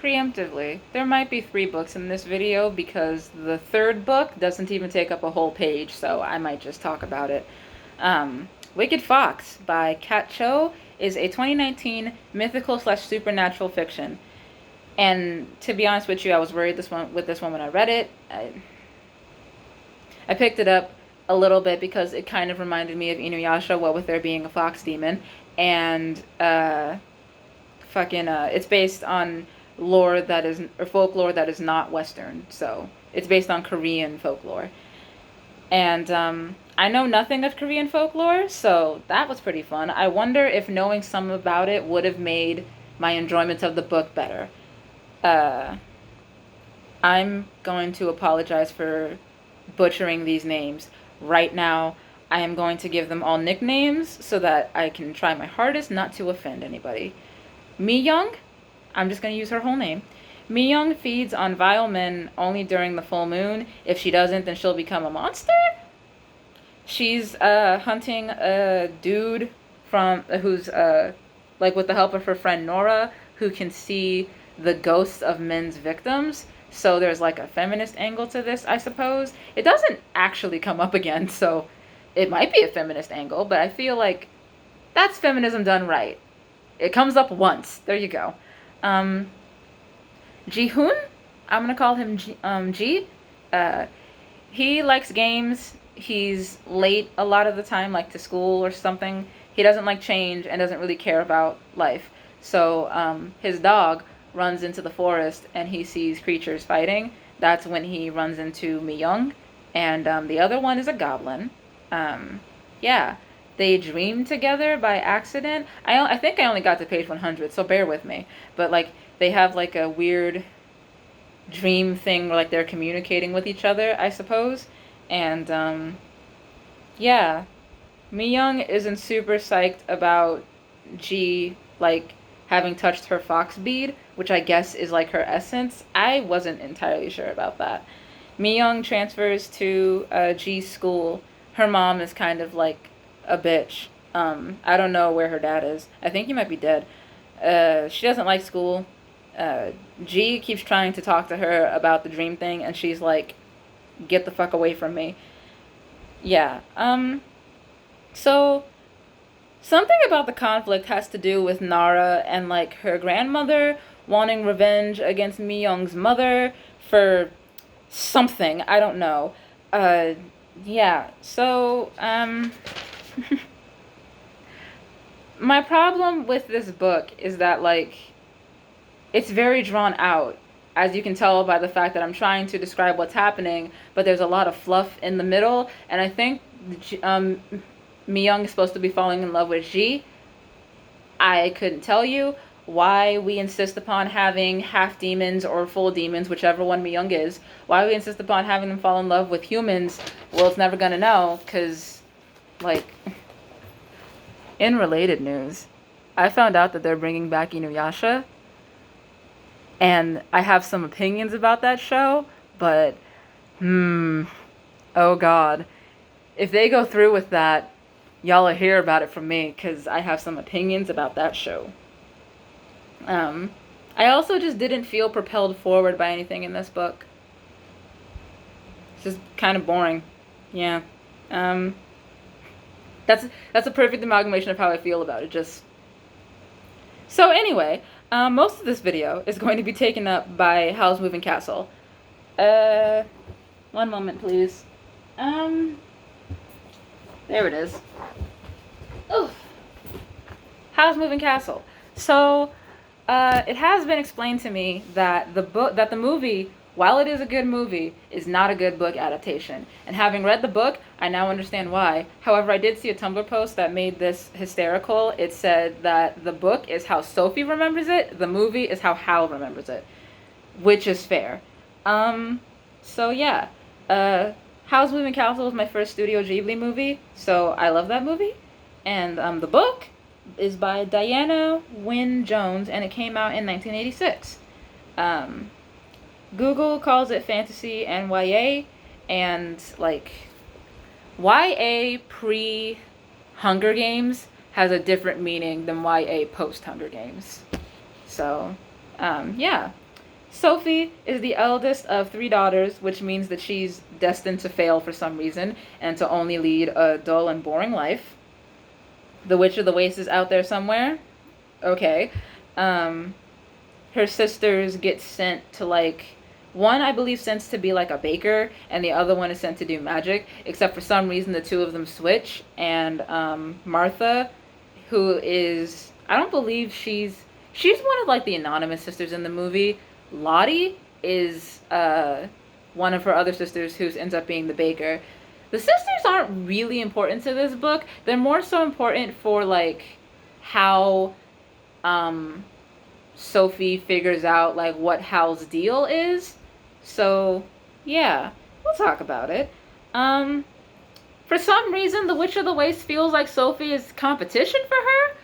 preemptively, there might be 3 books in this video because the 3rd book doesn't even take up a whole page, so I might just talk about it. Wicked Fox by Kat Cho is a 2019 mythical/supernatural fiction. And to be honest with you, I was worried with this one when I read it. I picked it up a little bit because it kind of reminded me of Inuyasha, what with there being a fox demon, and it's based on lore that is, or folklore that is not Western, so it's based on Korean folklore. And I know nothing of Korean folklore, so that was pretty fun. I wonder if knowing some about it would have made my enjoyment of the book better. I'm going to apologize for butchering these names. Right now, I am going to give them all nicknames so that I can try my hardest not to offend anybody. Mi-young, I'm just going to use her whole name. Mi-young feeds on vile men only during the full moon. If she doesn't, then she'll become a monster? She's hunting a dude who's like with the help of her friend Nora, who can see the ghosts of men's victims. So there's like a feminist angle to this, I suppose. It doesn't actually come up again, so it might be a feminist angle, but I feel like that's feminism done right. It comes up once. There you go. Ji-hoon? I'm gonna call him G. He likes games. He's late a lot of the time, like to school or something. He doesn't like change and doesn't really care about life. So his dog runs into the forest and he sees creatures fighting. That's when he runs into Mi-young. And the other one is a goblin. Yeah. They dream together by accident. I think I only got to page 100, so bear with me. But like they have like a weird dream thing where like they're communicating with each other, I suppose. And yeah, Mi-young isn't super psyched about G like having touched her fox bead, which I guess is like her essence. I wasn't entirely sure about that. Mi-young transfers to G's school. Her mom is kind of like a bitch. I don't know where her dad is. I think he might be dead. She doesn't like school. G keeps trying to talk to her about the dream thing, and she's like, get the fuck away from me. Yeah. So something about the conflict has to do with Nara and like her grandmother wanting revenge against Mi-young's mother for something. I don't know. Yeah. So my problem with this book is that like it's very drawn out, as you can tell by the fact that I'm trying to describe what's happening, but there's a lot of fluff in the middle, and I think Mi-young is supposed to be falling in love with Ji. I couldn't tell you why we insist upon having half demons or full demons, whichever one Mi-young is. Why we insist upon having them fall in love with humans, well, it's never gonna know, because, like, in related news, I found out that they're bringing back Inuyasha, and I have some opinions about that show, but, oh god. If they go through with that, y'all will hear about it from me, because I have some opinions about that show. I also just didn't feel propelled forward by anything in this book. It's just kind of boring. Yeah. That's a perfect amalgamation of how I feel about it. Just so anyway, most of this video is going to be taken up by Howl's Moving Castle. One moment, please. There it is. Oh, Howl's Moving Castle. So, it has been explained to me that the movie, while it is a good movie, is not a good book adaptation. And having read the book, I now understand why. However, I did see a Tumblr post that made this hysterical. It said that the book is how Sophie remembers it, the movie is how Howl remembers it, which is fair. So yeah, Howl's Moving Castle was my first Studio Ghibli movie, so I love that movie. And the book is by Diana Wynne Jones, and it came out in 1986. Google calls it fantasy and YA, and like YA pre-Hunger Games has a different meaning than YA post-Hunger Games. So, yeah. Sophie is the eldest of three daughters, which means that she's destined to fail for some reason and to only lead a dull and boring life. The Witch of the Waste is out there somewhere. Okay. Um, Her sisters get sent to like, one I believe sent to be like a baker, and the other one is sent to do magic. Except for some reason, the two of them switch. And Martha, who is, I don't believe she's one of like the anonymous sisters in the movie. Lottie is one of her other sisters who ends up being the baker. The sisters aren't really important to this book. They're more so important for like how Sophie figures out like what Howl's deal is. So yeah, we'll talk about it. For some reason, the Witch of the Waste feels like Sophie is competition for her.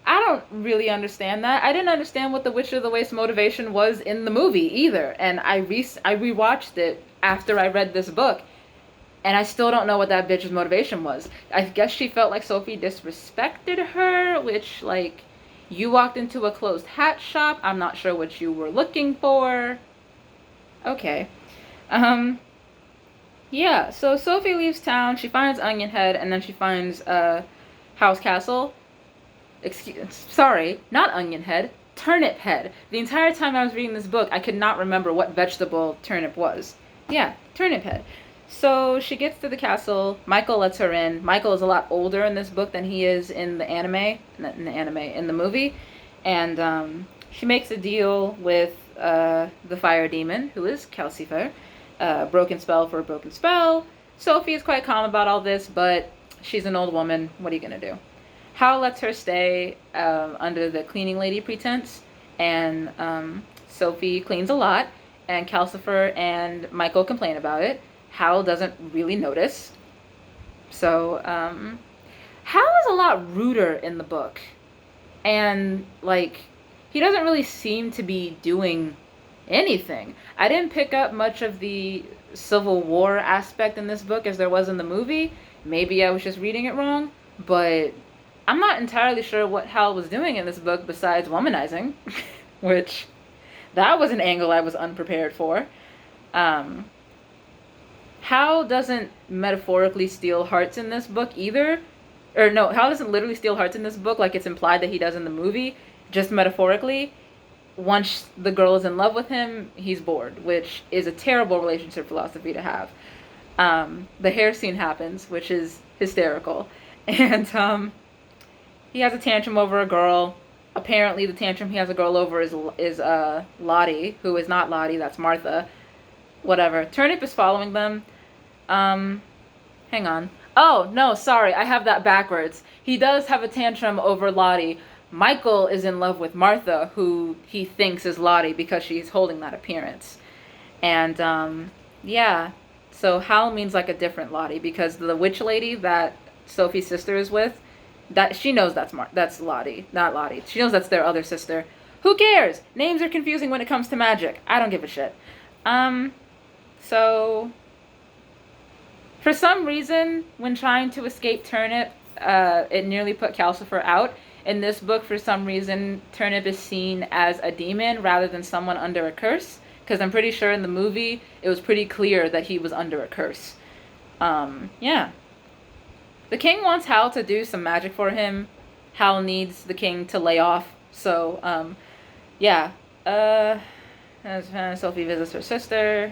I don't really understand that. I didn't understand what the Witch of the Waste motivation was in the movie either, and I rewatched it after I read this book, and I still don't know what that bitch's motivation was. I guess she felt like Sophie disrespected her, which, like, you walked into a closed hat shop. I'm not sure what you were looking for. Okay. Yeah, so Sophie leaves town. She finds Onion Head, and then she finds House Castle. Sorry, not Onion Head, Turnip Head. The entire time I was reading this book, I could not remember what vegetable turnip was. Yeah, Turnip Head. So she gets to the castle. Michael lets her in. Michael is a lot older in this book than he is in the anime, in the movie. And she makes a deal with the fire demon, who is Calcifer. Broken spell for a broken spell. Sophie is quite calm about all this, but she's an old woman. What are you going to do? Howl lets her stay under the cleaning lady pretense, and Sophie cleans a lot, and Calcifer and Michael complain about it. Howl doesn't really notice. So, Howl is a lot ruder in the book, and, like, he doesn't really seem to be doing anything. I didn't pick up much of the Civil War aspect in this book as there was in the movie. Maybe I was just reading it wrong, but I'm not entirely sure what Hal was doing in this book besides womanizing, which that was an angle I was unprepared for. Hal doesn't metaphorically steal hearts in this book either. Or no, Hal doesn't literally steal hearts in this book like it's implied that he does in the movie, just metaphorically. Once the girl is in love with him, he's bored, which is a terrible relationship philosophy to have. The hair scene happens, which is hysterical. And he has a tantrum over a girl. Apparently the tantrum he has a girl over is Lottie, who is not Lottie, that's Martha. Whatever. Turnip is following them. Hang on. Oh, no, sorry, I have that backwards. He does have a tantrum over Lottie. Michael is in love with Martha, who he thinks is Lottie because she's holding that appearance. And, yeah. So Howl means like a different Lottie because the witch lady that Sophie's sister is with, that she knows that's Lottie, not Lottie. She knows that's their other sister. Who cares? Names are confusing when it comes to magic. I don't give a shit. So for some reason, when trying to escape Turnip, it nearly put Calcifer out. In this book, for some reason, Turnip is seen as a demon rather than someone under a curse. Because I'm pretty sure in the movie, it was pretty clear that he was under a curse. Yeah. The king wants Hal to do some magic for him. Hal needs the king to lay off. So, yeah. Sophie visits her sister.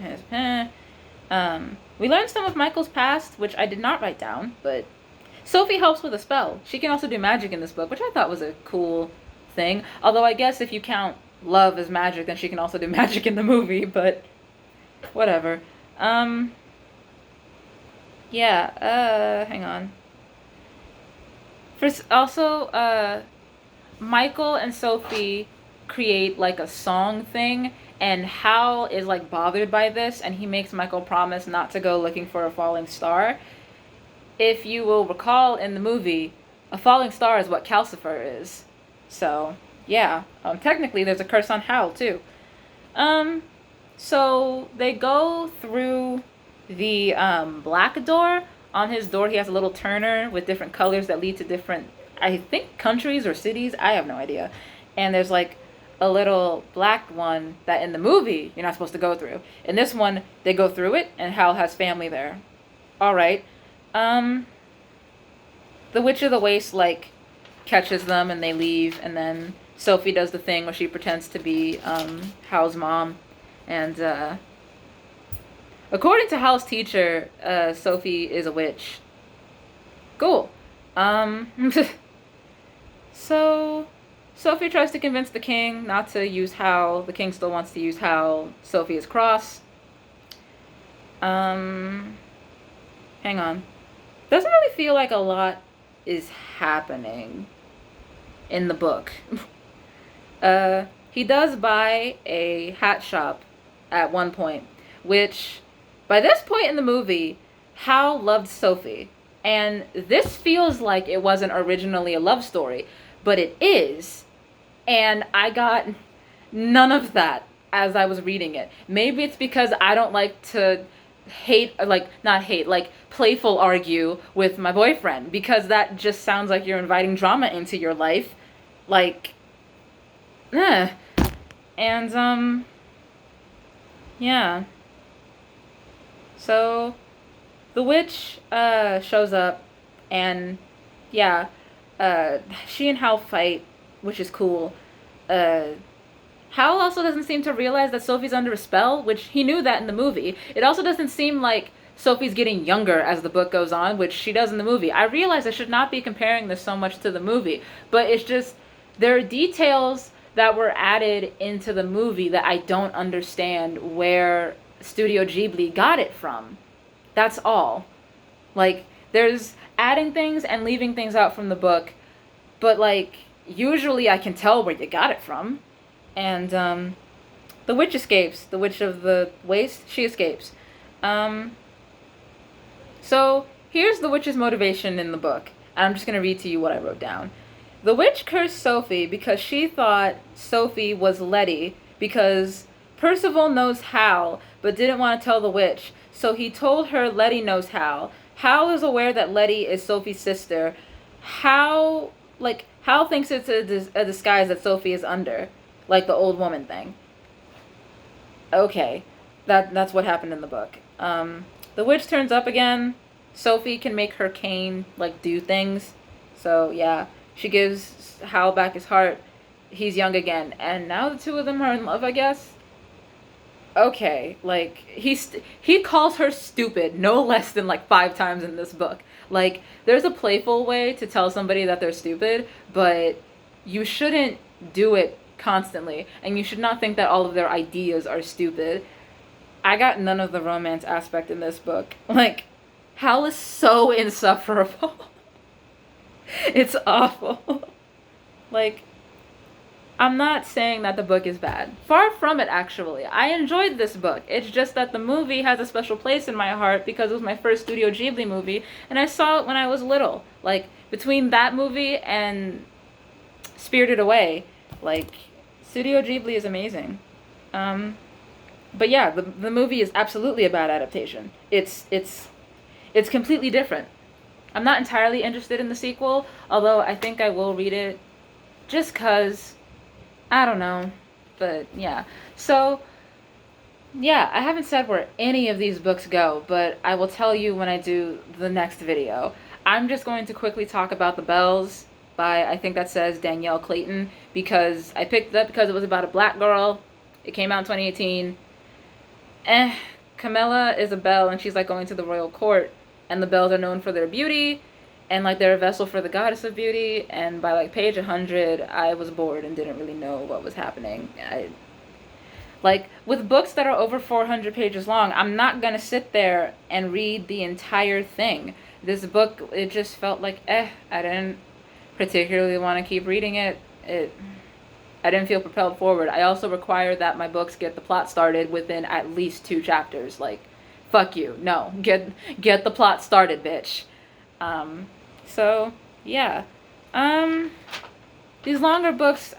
We learned some of Michael's past, which I did not write down, but Sophie helps with a spell. She can also do magic in this book, which I thought was a cool thing. Although I guess if you count love as magic, then she can also do magic in the movie, but whatever. Yeah, hang on. Also, Michael and Sophie create like a song thing, and Hal is like bothered by this, and he makes Michael promise not to go looking for a falling star. If you will recall in the movie, a falling star is what Calcifer is. So, yeah. Technically, there's a curse on Howl, too. So, they go through the black door. On his door, he has a little turner with different colors that lead to different, I think, countries or cities. I have no idea. And there's, like, a little black one that in the movie you're not supposed to go through. In this one, they go through it, and Howl has family there. All right. The Witch of the Waste, like, catches them and they leave, and then Sophie does the thing where she pretends to be Howl's mom, and according to Howl's teacher, Sophie is a witch. Cool. So Sophie tries to convince the king not to use Howl. The king still wants to use Howl. Sophie is cross. Hang on. Doesn't really feel like a lot is happening in the book. He does buy a hat shop at one point, which by this point in the movie, Howl loved Sophie. And this feels like it wasn't originally a love story, but it is. And I got none of that as I was reading it. Maybe it's because I don't like to playful argue with my boyfriend, because that just sounds like you're inviting drama into your life. Like, eh. And, yeah. So, the witch, shows up, and, yeah, she and Howl fight, which is cool. Howl also doesn't seem to realize that Sophie's under a spell, which he knew that in the movie. It also doesn't seem like Sophie's getting younger as the book goes on, which she does in the movie. I realize I should not be comparing this so much to the movie, but it's just, there are details that were added into the movie that I don't understand where Studio Ghibli got it from. That's all. Like, there's adding things and leaving things out from the book, but, like, usually I can tell where you got it from. And, the witch escapes. The Witch of the Waste, she escapes. So, here's the witch's motivation in the book. And I'm just going to read to you what I wrote down. The witch cursed Sophie because she thought Sophie was Letty, because Percival knows Howl, but didn't want to tell the witch. So he told her Letty knows Howl. Howl is aware that Letty is Sophie's sister. Howl thinks it's a disguise that Sophie is under. Like the old woman thing. Okay. That's what happened in the book. The witch turns up again. Sophie can make her cane, like, do things. So, yeah. She gives Howl back his heart. He's young again. And now the two of them are in love, I guess? Okay. Like, he calls her stupid no less than, like, 5 times in this book. Like, there's a playful way to tell somebody that they're stupid, but you shouldn't do it constantly, and you should not think that all of their ideas are stupid. I got none of the romance aspect in this book. Like, Howl is so insufferable. It's awful. Like, I'm not saying that the book is bad. Far from it, actually. I enjoyed this book. It's just that the movie has a special place in my heart because it was my first Studio Ghibli movie, and I saw it when I was little. Like, between that movie and Spirited Away, like, Studio Ghibli is amazing. But yeah, the movie is absolutely a bad adaptation. It's completely different. I'm not entirely interested in the sequel, although I think I will read it just 'cause, I don't know. But yeah. So, yeah, I haven't said where any of these books go, but I will tell you when I do the next video. I'm just going to quickly talk about The Bells by, I think that says Danielle Clayton, because I picked it up because it was about a black girl. It came out in 2018. Camilla is a belle, and she's like going to the royal court, and the bells are known for their beauty, and like they're a vessel for the goddess of beauty, and by like page 100, I was bored and didn't really know what was happening. Like, with books that are over 400 pages long, I'm not gonna sit there and read the entire thing. This book, it just felt like, I didn't particularly want to keep reading it. I didn't feel propelled forward. I also require that my books get the plot started within at least 2 chapters. Like, fuck you. No, get the plot started, bitch. So, yeah. These longer books,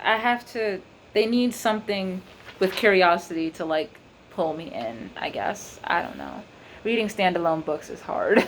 they need something with curiosity to, like, pull me in, I guess. I don't know. Reading standalone books is hard.